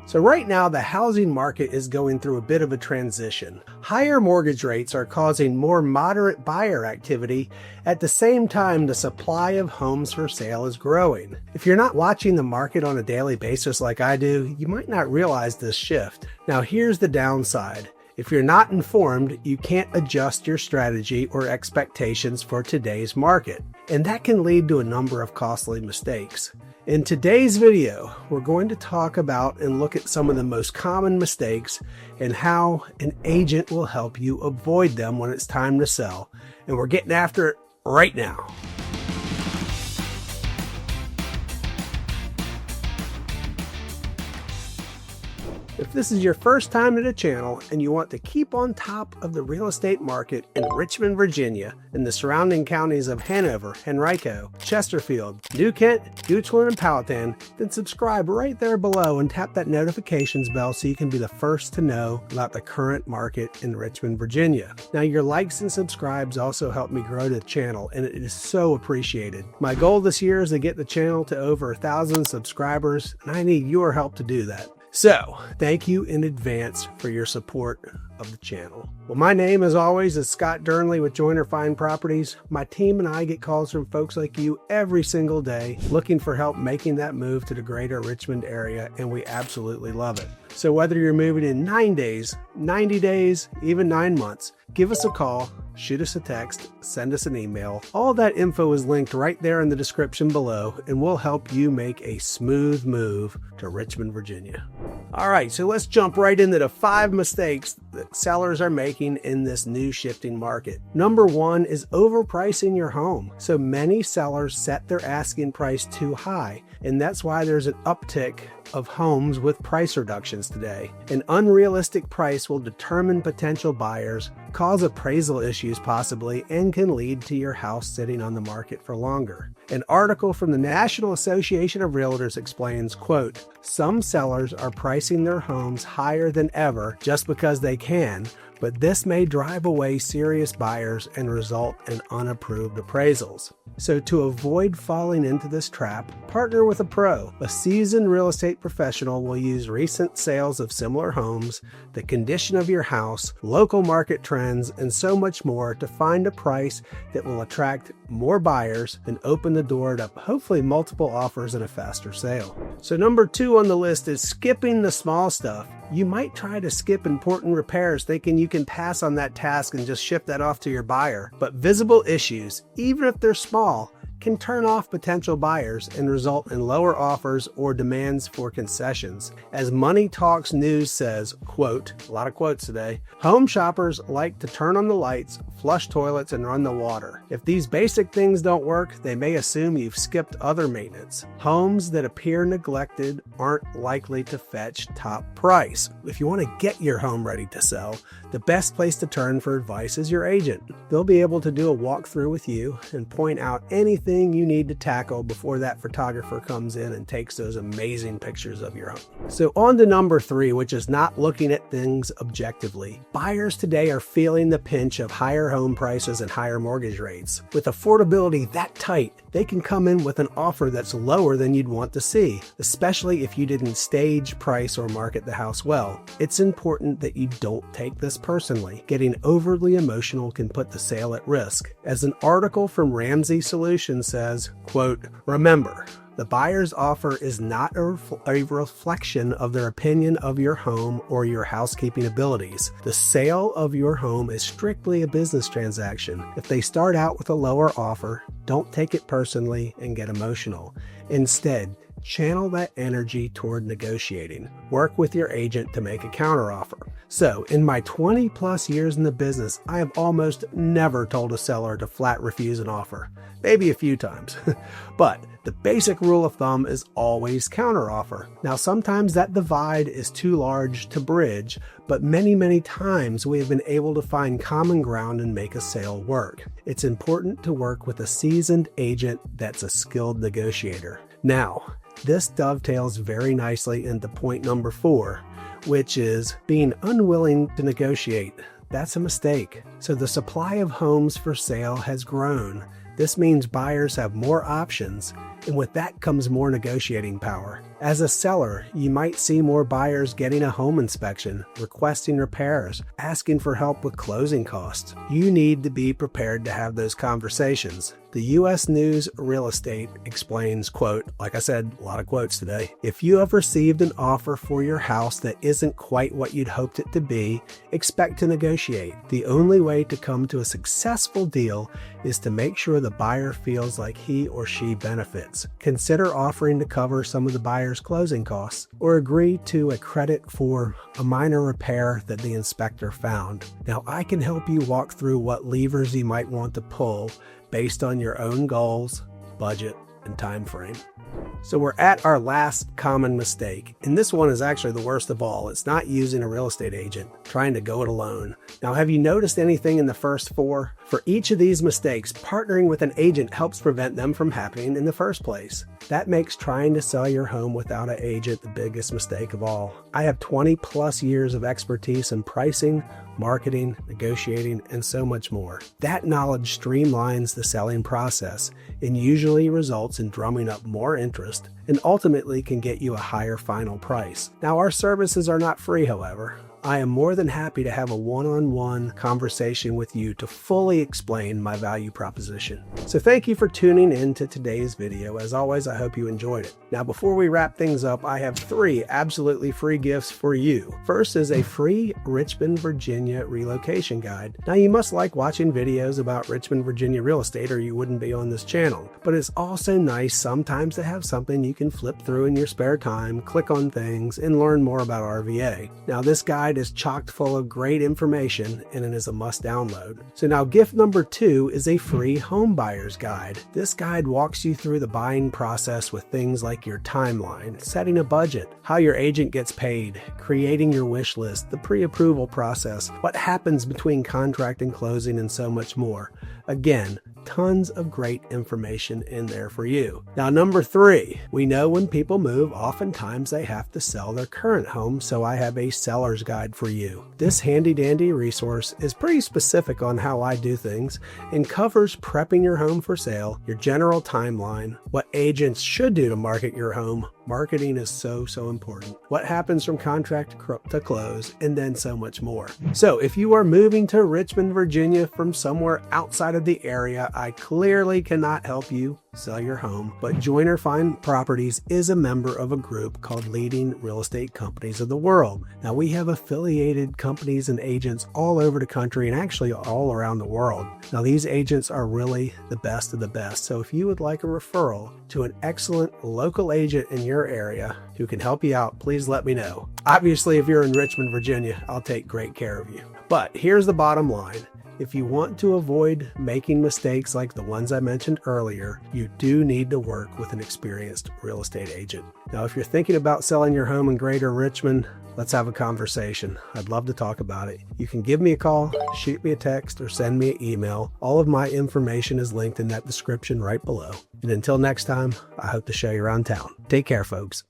So right now, the housing market is going through a bit of a transition. Higher mortgage rates are causing more moderate buyer activity. At the same time, the supply of homes for sale is growing. If you're not watching the market on a daily basis like I do, you might not realize this shift. Now here's the downside. If you're not informed, you can't adjust your strategy or expectations for today's market, and that can lead to a number of costly mistakes. In today's video, we're going to talk about and look at some of the most common mistakes and how an agent will help you avoid them when it's time to sell. And we're getting after it right now. If this is your first time to the channel and you want to keep on top of the real estate market in Richmond, Virginia, and the surrounding counties of Hanover, Henrico, Chesterfield, New Kent, Goochland, and Powhatan, then subscribe right there below and tap that notifications bell so you can be the first to know about the current market in Richmond, Virginia. Now, your likes and subscribes also help me grow the channel, and it is so appreciated. My goal this year is to get the channel to over 1,000 subscribers, and I need your help to do that. So, thank you in advance for your support of the channel. Well, my name, as always, is Scott Durnley with Joyner Fine Properties. My team and I get calls from folks like you every single day looking for help making that move to the Greater Richmond area, and we absolutely love it. So whether you're moving in 9 days, 90 days, even 9 months, give us a call, shoot us a text, send us an email. All that info is linked right there in the description below, and we'll help you make a smooth move to Richmond, Virginia. All right, so let's jump right into the 5 mistakes that sellers are making in this new shifting market. Number 1 is overpricing your home. So many sellers set their asking price too high, and that's why there's an uptick of homes with price reductions today. An unrealistic price will determine potential buyers, cause appraisal issues possibly, and can lead to your house sitting on the market for longer. An article from the National Association of Realtors explains, quote, "Some sellers are pricing their homes higher than ever just because they can, but this may drive away serious buyers and result in unapproved appraisals." So to avoid falling into this trap, partner with a pro. A seasoned real estate professional will use recent sales of similar homes, the condition of your house, local market trends, and so much more to find a price that will attract more buyers and open the door to hopefully multiple offers and a faster sale. So number 2 on the list is skipping the small stuff. You might try to skip important repairs thinking you can pass on that task and just ship that off to your buyer. But visible issues, even if they're small, can turn off potential buyers and result in lower offers or demands for concessions. As Money Talks News says, quote, a lot of quotes today, "Home shoppers like to turn on the lights, flush toilets, and run the water. If these basic things don't work, they may assume you've skipped other maintenance. Homes that appear neglected aren't likely to fetch top price." If you want to get your home ready to sell, the best place to turn for advice is your agent. They'll be able to do a walkthrough with you and point out anything you need to tackle before that photographer comes in and takes those amazing pictures of your home. So on to number 3, which is not looking at things objectively. Buyers today are feeling the pinch of higher home prices and higher mortgage rates. With affordability that tight, they can come in with an offer that's lower than you'd want to see, especially if you didn't stage, price, or market the house well. It's important that you don't take this personally. Getting overly emotional can put the sale at risk. As an article from Ramsey Solutions says, quote, "Remember, the buyer's offer is not a reflection of their opinion of your home or your housekeeping abilities. The sale of your home is strictly a business transaction. If they start out with a lower offer, don't take it personally and get emotional. Instead, channel that energy toward negotiating. Work with your agent to make a counteroffer." So, in my 20 plus years in the business, I have almost never told a seller to flat refuse an offer. Maybe a few times. But the basic rule of thumb is always counteroffer. Now, sometimes that divide is too large to bridge, but many times we have been able to find common ground and make a sale work. It's important to work with a seasoned agent that's a skilled negotiator. Now, this dovetails very nicely into point number 4, which is being unwilling to negotiate. That's a mistake. So the supply of homes for sale has grown. This means buyers have more options, and with that comes more negotiating power. As a seller, you might see more buyers getting a home inspection, requesting repairs, asking for help with closing costs. You need to be prepared to have those conversations. The U.S. News Real Estate explains, quote, like I said, a lot of quotes today, "If you have received an offer for your house that isn't quite what you'd hoped it to be, expect to negotiate. The only way to come to a successful deal is to make sure the buyer feels like he or she benefits. Consider offering to cover some of the buyer's closing costs or agree to a credit for a minor repair that the inspector found." Now, I can help you walk through what levers you might want to pull based on your own goals, budget, and time frame. So we're at our last common mistake, and this one is actually the worst of all. It's not using a real estate agent, trying to go it alone. Now, have you noticed anything in the first four? For each of these mistakes, partnering with an agent helps prevent them from happening in the first place. That makes trying to sell your home without an agent the biggest mistake of all. I have 20 plus years of expertise in pricing, marketing, negotiating, and so much more. That knowledge streamlines the selling process and usually results in drumming up more interest and ultimately can get you a higher final price. Now, our services are not free, however. I am more than happy to have a one-on-one conversation with you to fully explain my value proposition. So thank you for tuning in to today's video. As always, I hope you enjoyed it. Now, before we wrap things up, I have 3 absolutely free gifts for you. First is a free Richmond, Virginia relocation guide. Now, you must like watching videos about Richmond, Virginia real estate or you wouldn't be on this channel. But it's also nice sometimes to have something you can flip through in your spare time, click on things, and learn more about RVA. Now, this guide is chock full of great information and it is a must download. So now gift number 2 is a free home buyer's guide. This guide walks you through the buying process with things like your timeline, setting a budget, how your agent gets paid, creating your wish list, the pre-approval process, what happens between contract and closing, and so much more. Again, tons of great information in there for you. Now, number 3, we know when people move, oftentimes they have to sell their current home, so I have a seller's guide for you. This handy dandy resource is pretty specific on how I do things and covers prepping your home for sale, your general timeline, what agents should do to market your home. Marketing is so important. What happens from contract to close, and then so much more. So if you are moving to Richmond, Virginia from somewhere outside of the area, I clearly cannot help you sell your home, but Joiner Fine Properties is a member of a group called Leading Real Estate Companies of the World. Now, we have affiliated companies and agents all over the country and actually all around the world. Now, these agents are really the best of the best. So if you would like a referral to an excellent local agent in your area who can help you out, please let me know. Obviously, if you're in Richmond, Virginia, I'll take great care of you. But here's the bottom line. If you want to avoid making mistakes like the ones I mentioned earlier, you do need to work with an experienced real estate agent. Now, if you're thinking about selling your home in Greater Richmond, let's have a conversation. I'd love to talk about it. You can give me a call, shoot me a text, or send me an email. All of my information is linked in that description right below. And until next time, I hope to show you around town. Take care, folks.